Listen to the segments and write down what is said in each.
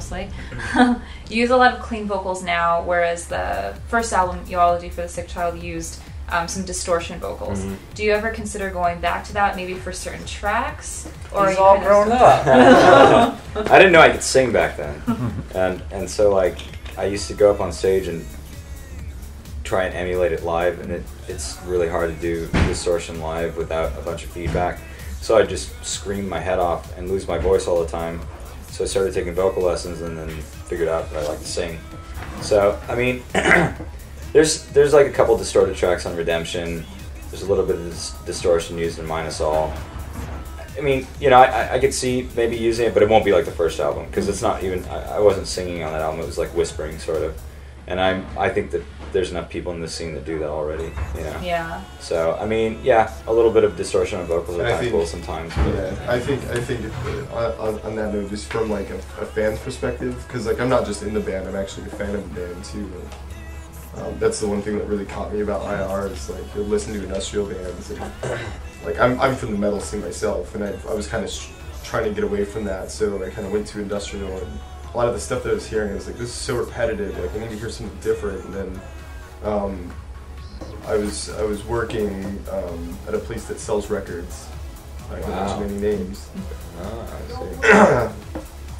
mostly. You use a lot of clean vocals now, whereas the first album, Eulogy for the Sick Child, used some distortion vocals. Mm-hmm. Do you ever consider going back to that, maybe for certain tracks? Or He's all grown up. I didn't know I could sing back then, and so like I used to go up on stage and try and emulate it live, and it's really hard to do distortion live without a bunch of feedback. So I just scream my head off and lose my voice all the time. So I started taking vocal lessons and then figured out that I like to sing. So I mean, there's like a couple distorted tracks on Redemption. There's a little bit of distortion used in Minus All. I mean, you know, I could see maybe using it, but it won't be like the first album, because it's not even, I wasn't singing on that album, it was like whispering sort of. And I think that there's enough people in the scene that do that already, you know? Yeah. So, I mean, yeah, a little bit of distortion on vocals are kind of cool sometimes. But. Yeah, I think on that note, just from like a fan's perspective, because like I'm not just in the band, I'm actually a fan of the band too. That's the one thing that really caught me about IR is like you'll listen to industrial bands and like I'm from the metal scene myself, and I was kind of trying to get away from that, so I kind of went to industrial, and a lot of the stuff that I was hearing, I was like, this is so repetitive, like I need to hear something different. And then I was working at a place that sells records. I can't mention any names. I see.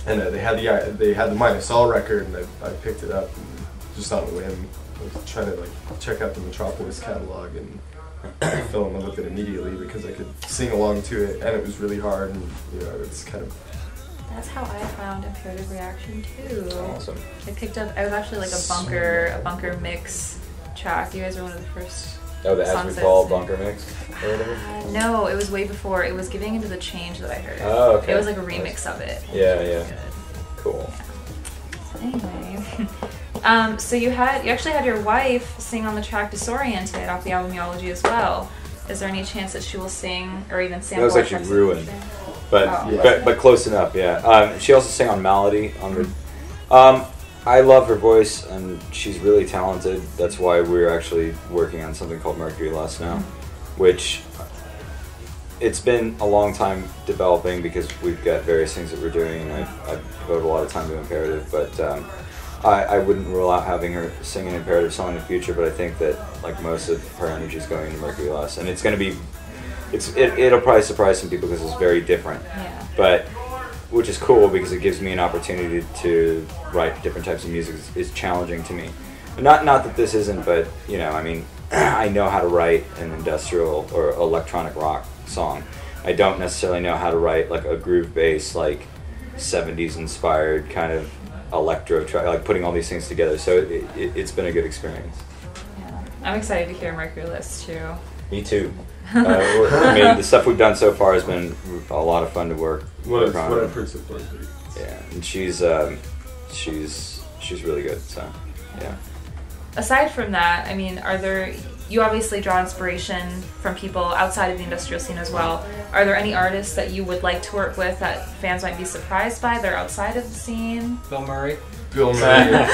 And they had the Minus All record, and I picked it up and just on a whim. I was trying to like check out the Metropolis catalog, and I fell in love with it immediately because I could sing along to it, and it was really hard, and you know, it's kind of. That's how I found Imperative Reaction too. Awesome. I picked up. I was actually like a bunker mix track. You guys were one of the first. Oh, the As We Fall bunker mix or whatever. No, it was way before. It was Giving Into the Change that I heard. Oh, okay. It was like a remix of it. Yeah, yeah. Cool. Yeah. Anyway, so you actually had your wife sing on the track Disoriented off the album Eulogy as well. Is there any chance that she will sing or even sample? That was actually Ruined. But close enough, yeah. She also sang on Malady. I love her voice, and she's really talented. That's why we're actually working on something called Mercury Less now, which it's been a long time developing because we've got various things that we're doing, and I've devoted a lot of time to Imperative. But I wouldn't rule out having her sing an Imperative song in the future. But I think that like most of her energy is going into Mercury Less, and it's going to be. It'll probably surprise some people because it's very different, but which is cool because it gives me an opportunity to write different types of music. It's challenging to me. Not that this isn't, but you know, I mean, I know how to write an industrial or electronic rock song. I don't necessarily know how to write like a groove bass, like 70s inspired kind of electro track, like putting all these things together. So it's been a good experience. Yeah, I'm excited to hear Mercury Less too. Me too. I mean, the stuff we've done so far has been a lot of fun to work on. What I've heard so far. Yeah, and she's really good. So, yeah. Aside from that, I mean, you obviously draw inspiration from people outside of the industrial scene as well. Are there any artists that you would like to work with that fans might be surprised by? They're outside of the scene. Bill Murray. Who would I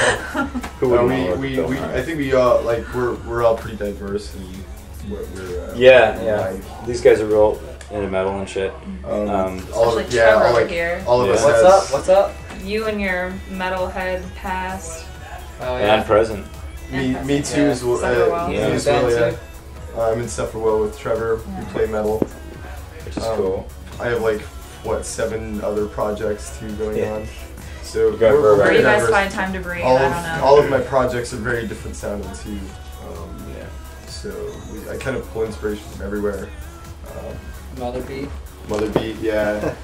think we all like we're all pretty diverse and. Yeah. These guys are real into metal and shit. Especially Trevor over here. All of us. What's up? You and your metalhead past. Oh yeah. And present. Me too as well. I'm in Sufferwell with Trevor. We play metal, which is cool. I have like 7 other projects too going on. So where do you guys find time to breathe? I don't know. All of my projects are very different sounding too. So I kind of pull inspiration from everywhere. Mother Beat, yeah.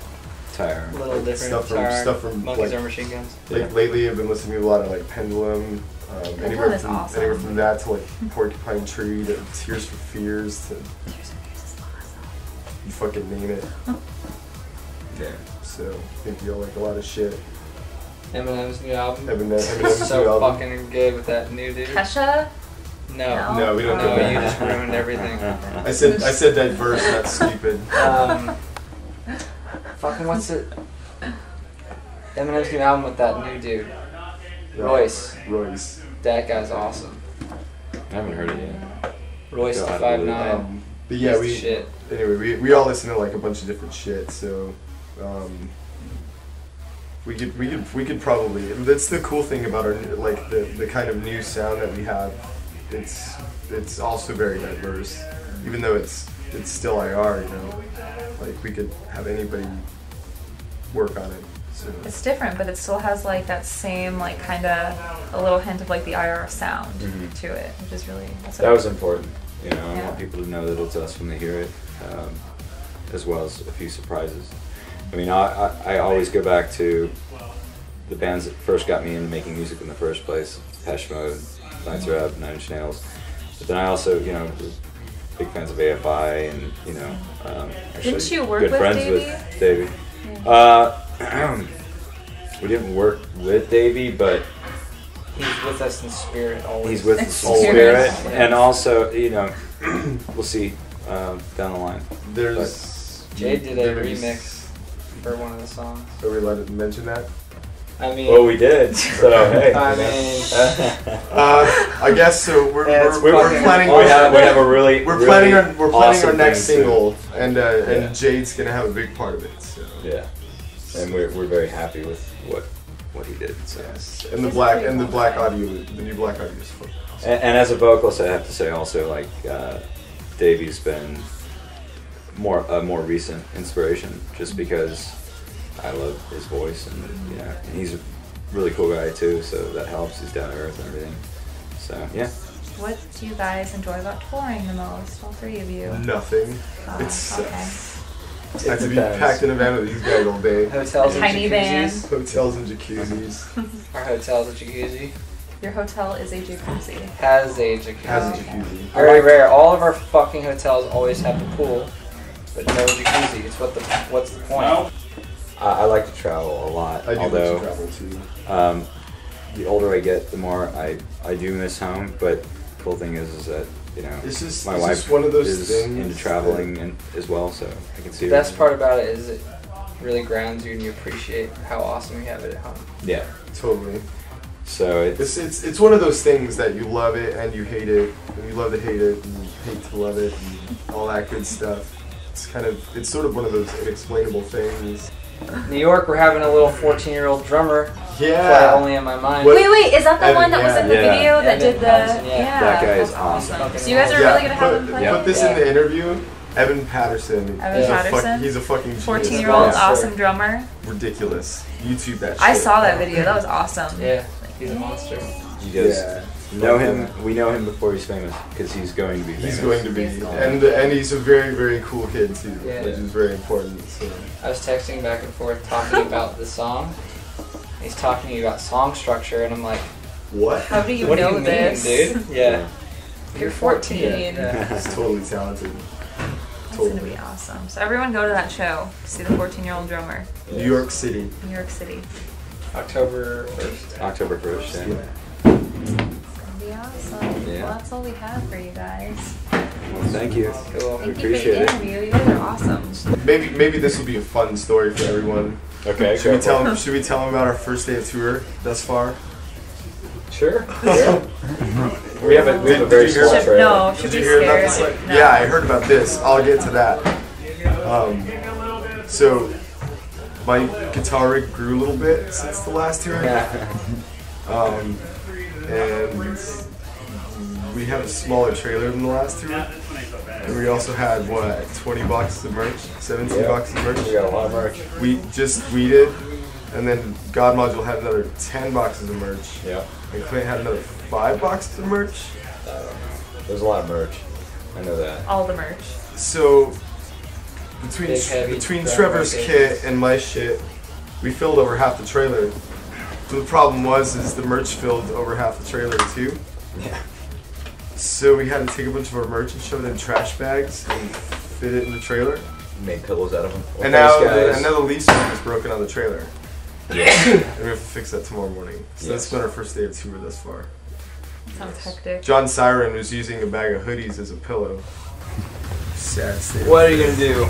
Tire. A little different. Stuff from Monkeys like, or Machine Guns. Like lately, I've been listening to a lot of like Pendulum. Anywhere from that to like Porcupine Tree to Tears for Fears to. Tears for Fears is awesome. You fucking name it. Yeah. So I think we all like a lot of shit. Eminem's new album. Eminem's so new album. Fucking good with that new dude. Kesha? No, we don't do No, that. you just ruined everything. I said diverse, not stupid. Fucking what's it? Eminem's new album with that new dude. Royce. That guy's awesome. I haven't heard it yet. Royce the 5'9". But yeah, shit. Anyway, we all listen to like a bunch of different shit. So, we could probably. That's the cool thing about our like the kind of new sound that we have. It's also very diverse, even though it's still IR. You know, like we could have anybody work on it. So. It's different, but it still has like that same like kind of a little hint of like the IR sound to it, which is really that was important. You know, I want people to know that it's us when they hear it, as well as a few surprises. I mean, I always go back to the bands that first got me into making music in the first place: Depeche Mode, Nights Are Up, Nine Inch Nails. But then I also, you know, big fans of AFI, and you know, actually didn't you work good with friends Davey? with Davey. We didn't work with Davey, but he's with us in spirit always. He's with us in spirit, and also, you know, we'll see down the line. Jade did a remix for one of the songs. Are we allowed to mention that? I mean, well, we did. So hey, I mean, I guess so. We're planning. We have a really. We're planning our awesome next thing single, and Jade's gonna have a big part of it. So. Yeah, and we're very happy with what he did. So. And the black audio, the new black audio is fun. And as a vocalist, I have to say also, like Davey's been a more recent inspiration, just because I love his voice, and you know, and he's a really cool guy too, so that helps. He's down to earth and everything. So yeah. What do you guys enjoy about touring the most? All three of you. Nothing. Okay. I have to be packed in a van with these guys all day. Hotels and Tiny van. jacuzzis. Hotels and jacuzzis. Our hotel's a jacuzzi. Your hotel is a jacuzzi. Has a jacuzzi. Has a jacuzzi. Very rare. All of our fucking hotels always have a pool, but no jacuzzi. It's what's the point? I like to travel a lot. I do although, like to travel too. The older I get, the more I do miss home. But the cool thing is that, you know, my wife one of those is things into traveling and as well, so I can see. The best part about it is it really grounds you, and you appreciate how awesome you have it at home. Yeah, totally. So it's one of those things that you love it and you hate it, and you love to hate it and you hate to love it, and all that good stuff. It's sort of one of those inexplainable things. New York, we're having a little 14-year-old drummer. Yeah. Fly only in my mind. Wait, is that the Evan, one that was in the yeah. video that did the? Patterson, yeah. That guy is that's awesome. So you guys are really gonna have him play? Put this in the interview. Evan Patterson. He's a fucking genius. 14-year-old Yeah. awesome drummer. Ridiculous. YouTube that shit. I saw that video. That was awesome. Yeah, he's a monster. he does. Yeah. Know him. We know him before he's famous, because he's going to be famous. He's going to be, and he's a very, very cool kid too, Yeah. which is very important. So. I was texting back and forth talking about the song. He's talking to me about song structure, and I'm like, What? How do you what do know you mean, this? dude? Yeah. You're 14. Yeah. He's totally talented. That's gonna be awesome. So everyone go to that show to see the 14-year-old drummer. New York City. New York City. October 1st. October 1st. Yeah. It's gonna be awesome. Yeah. Well, that's all we have for you guys. Well, thank you. Cool. Thank you for appreciate the it. interview. You guys are awesome. Maybe this will be a fun story for everyone. Okay. Should we tell them about our first day of tour thus far? Sure. Yeah. we have a very Did you hear small about- trailer. No, should Did be you hear about scared. this? No. Yeah, I heard about this. I'll get to that. So my guitar rig grew a little bit since the last tour. And we had a smaller trailer than the last tour. And we also had, 20 boxes of merch? 17 boxes of merch? We got a lot of merch. We did, and then God Module had another 10 boxes of merch. Yeah. And Clint had another 5 boxes of merch. There's a lot of merch. I know that. All the merch. So between Big, heavy drum Trevor's cases. kit and my shit, we filled over half the trailer. So the problem is the merch filled over half the trailer too. Yeah. So we had to take a bunch of our merch and shove it in trash bags and fit it in the trailer. Made pillows out of them. And now the leaf spring is broken on the trailer. Yeah. And we have to fix that tomorrow morning. So that's Yes. been our first day of tour thus far. Sounds hectic. John Siren was using a bag of hoodies as a pillow. Sad state. What are you gonna do?